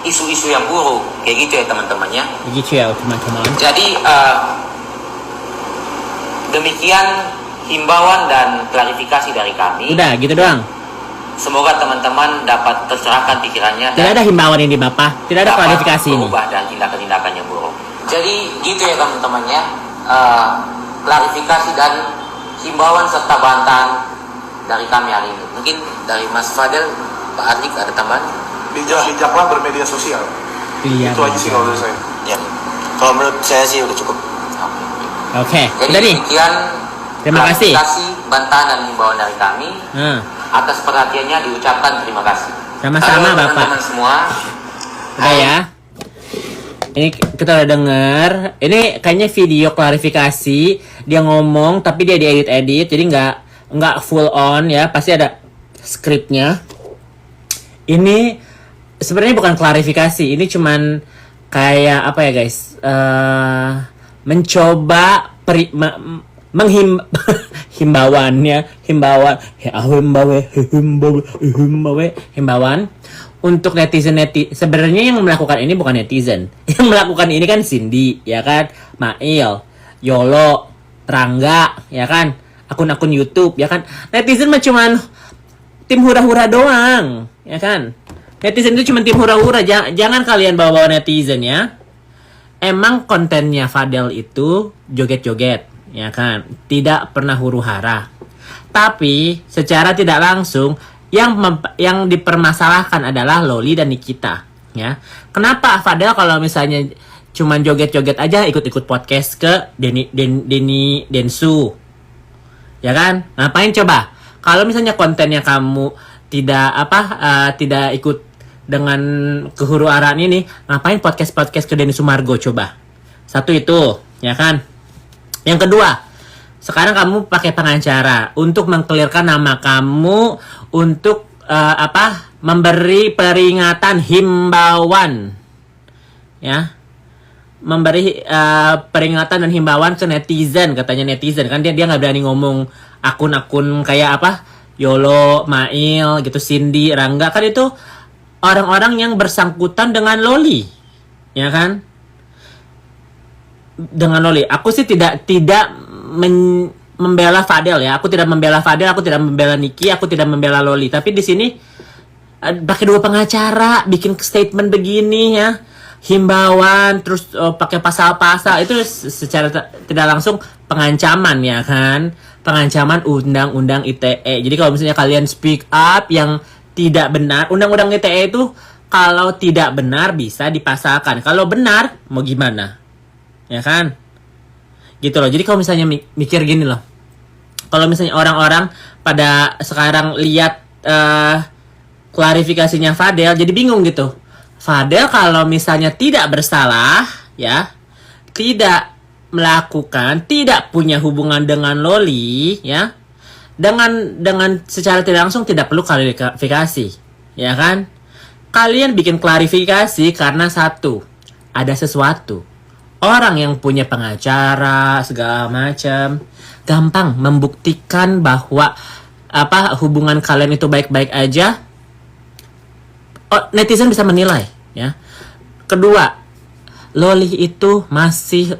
isu-isu yang buruk. Kayak gitu ya teman-temannya. Begitu ya teman-teman. Jadi demikian himbauan dan klarifikasi dari kami. Udah gitu doang. Semoga teman-teman dapat tercerahkan pikirannya. Tidak ada himbauan ini Bapak. Tidak ada klarifikasi ini. Berubah dan tindakan-tindakan yang buruk. Jadi gitu ya teman-temannya. Klarifikasi dan himbauan serta bantahan dari kami hari ini. Mungkin dari Mas Fadel, Pak Ardik ada tambahan? Bijaklah bermedia sosial. Iya. Itu aja sih kalau menurut saya. Ya. Kalau menurut saya sih udah cukup. Oke. Jadi Udah nih. demikian. Terima kasih. Bantahan dan himbauan dari kami. Atas perhatiannya diucapkan terima kasih. Sama-sama Halo, Bapak. teman-teman semua. Udah ya. Ini kita udah denger. Ini kayaknya video klarifikasi. Dia ngomong tapi dia diedit-edit. Jadi nggak full on ya. Pasti ada skripnya. Ini sebenarnya bukan klarifikasi. Ini cuman kayak apa ya guys? Mencoba himbauan untuk netizen. Sebenarnya yang melakukan ini bukan netizen. Yang melakukan ini kan Cindy, ya kan? Mail, Yolo, Rangga, ya kan? Akun-akun YouTube, ya kan? Netizen mah cuman tim hura-hura doang, ya kan? Netizen itu cuma tim hura-hura. Jangan kalian bawa-bawa netizen ya. Emang kontennya Fadel itu joget-joget, ya kan? Tidak pernah huru-hara. Tapi secara tidak langsung yang dipermasalahkan adalah Loli dan Nikita, ya. Kenapa Fadel kalau misalnya cuman joget-joget aja ikut-ikut podcast ke Densu, ya kan? Ngapain coba? Kalau misalnya kontennya kamu tidak ikut dengan kehuruaraan ini, ngapain podcast ke Denny Sumargo coba? Satu itu, ya kan? Yang kedua, sekarang kamu pakai pengacara untuk mengkelirkan nama kamu untuk memberi peringatan himbauan, ya, memberi peringatan dan himbauan ke netizen. Katanya netizen kan dia nggak berani ngomong akun-akun kayak apa Yolo, Mail gitu, Cindy, Rangga, kan itu orang-orang yang bersangkutan dengan Loli, ya kan? Dengan Loli, aku sih tidak membela Fadel ya. Aku tidak membela Fadel, aku tidak membela Niki, aku tidak membela Loli. Tapi di sini pakai dua pengacara, bikin statement begini ya, himbauan, terus pakai pasal-pasal itu secara tidak langsung pengancaman, ya kan? Pengancaman undang-undang ITE. Jadi kalau misalnya kalian speak up yang tidak benar, undang-undang ITE itu kalau tidak benar bisa dipasalkan. Kalau benar mau gimana? Ya kan? Gitu loh. Jadi kalau misalnya mikir gini loh. Kalau misalnya orang-orang pada sekarang lihat klarifikasinya Fadel jadi bingung gitu. Fadel kalau misalnya tidak bersalah, ya, tidak melakukan, tidak punya hubungan dengan Loli, ya, dengan secara tidak langsung tidak perlu klarifikasi, ya kan? Kalian bikin klarifikasi karena satu, ada sesuatu. Orang yang punya pengacara segala macam gampang membuktikan bahwa hubungan kalian itu baik-baik aja. Netizen bisa menilai, ya. Kedua, Loli itu masih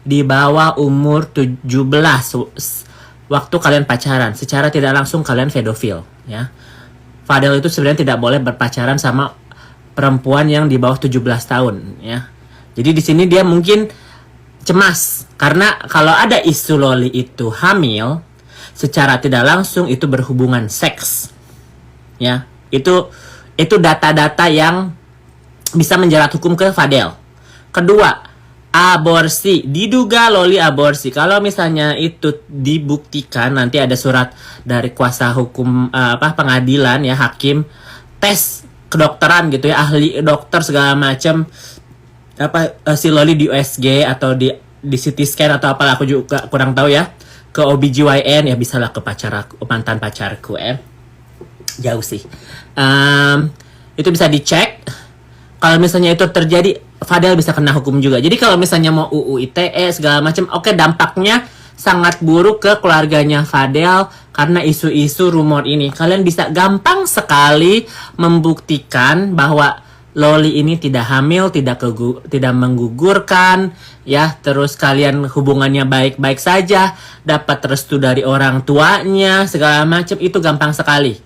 di bawah umur 17 waktu kalian pacaran. Secara tidak langsung kalian pedofil, ya. Fadel itu sebenarnya tidak boleh berpacaran sama perempuan yang di bawah 17 tahun, ya. Jadi di sini dia mungkin cemas karena kalau ada isu Loli itu hamil, secara tidak langsung itu berhubungan seks, ya. Itu data-data yang bisa menjerat hukum ke Fadel. Kedua, aborsi, diduga Loli aborsi. Kalau misalnya itu dibuktikan, nanti ada surat dari kuasa hukum pengadilan, ya, hakim, tes kedokteran gitu ya, ahli dokter segala macam, si Loli di USG atau di CT scan atau apalah, aku juga kurang tahu ya, ke OBGYN, ya bisalah ke mantan pacarku, jauh sih. Itu bisa dicek. Kalau misalnya itu terjadi, Fadel bisa kena hukum juga. Jadi kalau misalnya mau UU ITE segala macam, oke, dampaknya sangat buruk ke keluarganya Fadel karena isu-isu rumor ini. Kalian bisa gampang sekali membuktikan bahwa Loli ini tidak hamil, tidak menggugurkan, ya. Terus kalian hubungannya baik-baik saja, dapat restu dari orang tuanya, segala macam, itu gampang sekali.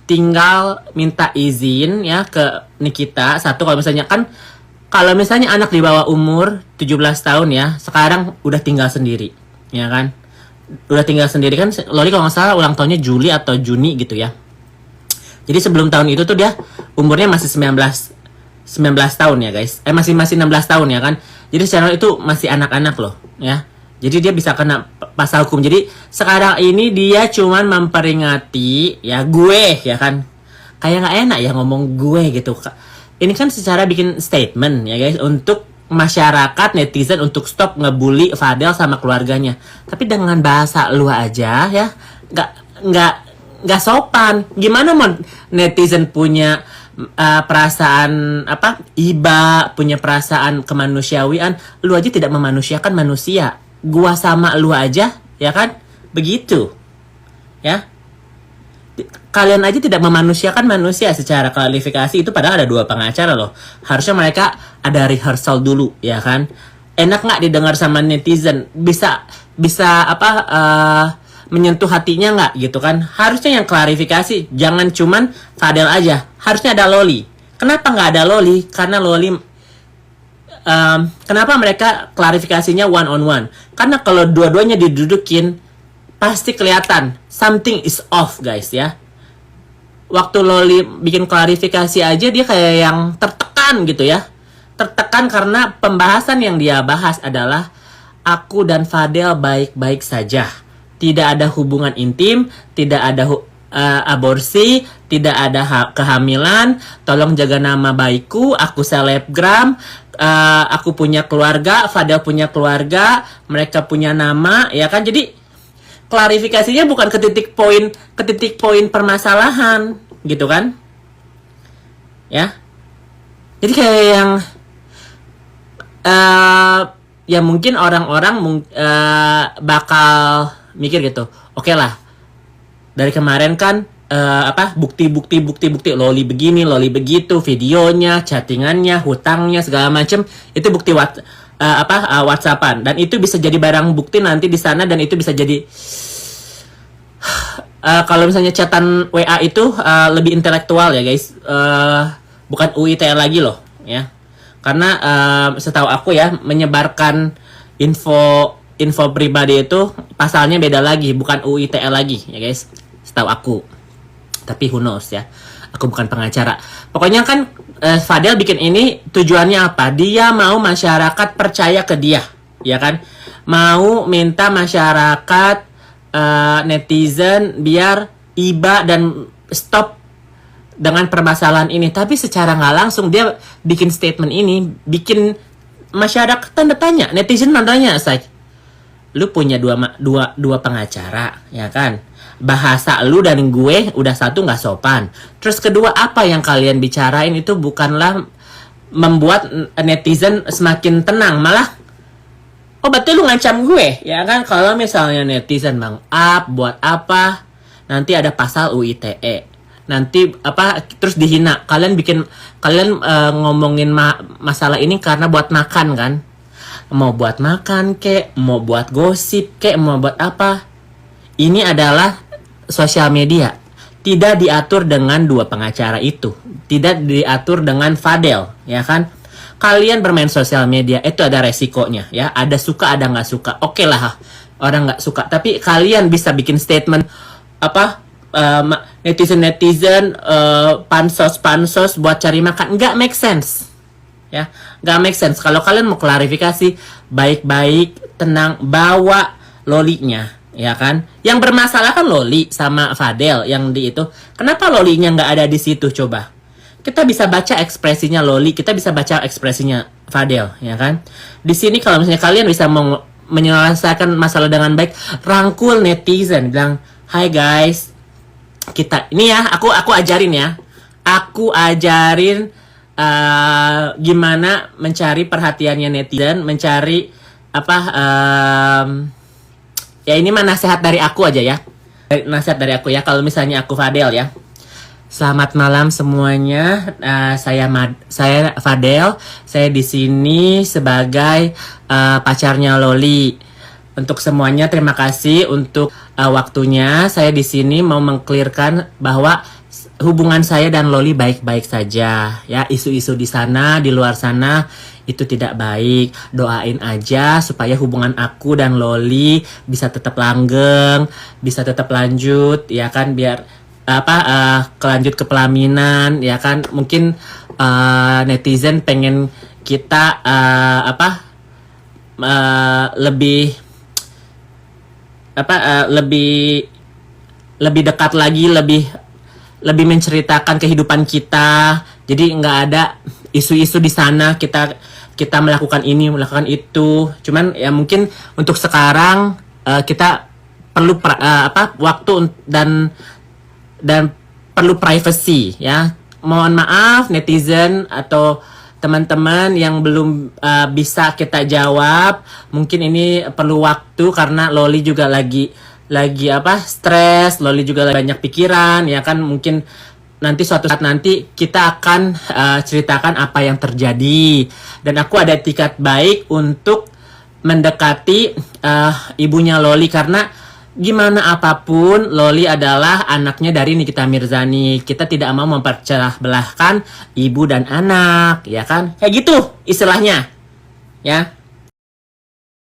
Tinggal minta izin ya ke Nikita. Satu, kalau misalnya anak di bawah umur 17 tahun ya, sekarang udah tinggal sendiri, ya kan? Udah tinggal sendiri kan. Loli kalau nggak salah ulang tahunnya Juli atau Juni gitu ya. Jadi sebelum tahun itu tuh dia umurnya masih 19 tahun ya guys. Masih 16 tahun ya kan. Jadi secara itu masih anak-anak loh ya. Jadi dia bisa kena pasal hukum. Jadi sekarang ini dia cuman memperingati ya gue ya kan. Kayak nggak enak ya ngomong gue gitu. Ini kan secara bikin statement ya guys untuk masyarakat netizen untuk stop ngebully Fadel sama keluarganya. Tapi dengan bahasa lu aja ya. Nggak sopan. Gimana mau netizen punya perasaan iba, punya perasaan kemanusiawian, lu aja tidak memanusiakan manusia. Gua sama lu aja, ya kan? Begitu. Ya. Kalian aja tidak memanusiakan manusia secara klarifikasi. Itu padahal ada 2 pengacara loh. Harusnya mereka ada rehearsal dulu, ya kan? Enak nggak didengar sama netizen? Bisa menyentuh hatinya nggak gitu kan? Harusnya yang klarifikasi, jangan cuman Fadel aja. Harusnya ada Loli. Kenapa nggak ada Loli? Karena Loli kenapa mereka klarifikasinya one on one? Karena kalau dua-duanya didudukin pasti kelihatan something is off guys ya. Waktu Loli bikin klarifikasi aja dia kayak yang tertekan gitu ya. Tertekan karena pembahasan yang dia bahas adalah aku dan Fadel baik-baik saja. Tidak ada hubungan intim, tidak ada aborsi, tidak ada kehamilan. Tolong jaga nama baikku, aku selebgram, aku punya keluarga, Fadel punya keluarga, mereka punya nama, ya kan? Jadi klarifikasinya bukan ke titik poin permasalahan, gitu kan? Ya. Jadi kayak yang ya mungkin orang-orang bakal mikir gitu, oke lah, dari kemarin kan bukti Loli begini, Loli begitu, videonya, chattingannya, hutangnya, segala macem, itu bukti WhatsAppan, dan itu bisa jadi barang bukti nanti di sana, dan itu bisa jadi kalau misalnya chatan WA itu lebih intelektual ya guys, bukan UITE lagi loh ya, karena setahu aku ya menyebarkan info pribadi itu pasalnya beda lagi, bukan UU ITE lagi ya guys, setahu aku. Tapi who knows ya, aku bukan pengacara. Pokoknya kan Fadel bikin ini tujuannya apa? Dia mau masyarakat percaya ke dia, ya kan? Mau minta masyarakat netizen biar iba dan stop dengan permasalahan ini. Tapi secara nggak langsung dia bikin statement ini, bikin masyarakat tanda tanya, netizen tanya say. Lu punya dua pengacara, ya kan? Bahasa lu dan gue udah satu nggak sopan. Terus kedua, apa yang kalian bicarain itu bukanlah membuat netizen semakin tenang, malah oh betul lu ngancam gue, ya kan? Kalau misalnya netizen buat apa? Nanti ada pasal UU ITE. Nanti terus dihina. Kalian ngomongin masalah ini karena buat makan kan? Mau buat makan kek, mau buat gosip kek, mau buat apa? Ini adalah sosial media. Tidak diatur dengan 2 pengacara itu. Tidak diatur dengan Fadel, ya kan? Kalian bermain sosial media itu ada resikonya, ya. Ada suka, ada nggak suka. Oke lah, orang nggak suka. Tapi kalian bisa bikin statement netizen pansos buat cari makan, nggak make sense. Ya, nggak make sense. Kalau kalian mau klarifikasi baik-baik, tenang, bawa Lolinya, ya kan? Yang bermasalah kan Loli sama Fadel yang di itu. Kenapa Lolinya nggak ada di situ coba? Kita bisa baca ekspresinya Loli, kita bisa baca ekspresinya Fadel, ya kan? Di sini kalau misalnya kalian bisa menyelesaikan masalah dengan baik, rangkul netizen, bilang, "Hai guys, kita ini ya, aku ajarin ya. Aku ajarin gimana mencari perhatiannya netizen, mencari ya ini mah nasihat dari aku aja ya. Nasihat dari aku ya, kalau misalnya aku Fadel ya. Selamat malam semuanya. Saya Fadel. Saya di sini sebagai pacarnya Loli. Untuk semuanya terima kasih untuk waktunya. Saya di sini mau mengklirkan bahwa hubungan saya dan Loli baik-baik saja. Ya, isu-isu di sana, di luar sana itu tidak baik. Doain aja supaya hubungan aku dan Loli bisa tetap langgeng, bisa tetap lanjut, ya kan, biar kelanjut ke pelaminan, ya kan. Mungkin netizen pengen kita lebih dekat lagi, lebih menceritakan kehidupan kita. Jadi nggak ada isu-isu di sana, kita melakukan ini, melakukan itu. Cuman ya mungkin untuk sekarang kita perlu waktu dan perlu privacy, ya. Mohon maaf netizen atau teman-teman yang belum bisa kita jawab. Mungkin ini perlu waktu karena Loli juga lagi stres, Loli juga lagi banyak pikiran, ya kan. Mungkin nanti suatu saat nanti kita akan ceritakan apa yang terjadi. Dan aku ada etikat baik untuk mendekati ibunya Loli karena gimana apapun Loli adalah anaknya dari Nikita Mirzani. Kita tidak mau mempercelah belahkan ibu dan anak, ya kan? Kayak gitu istilahnya. Ya.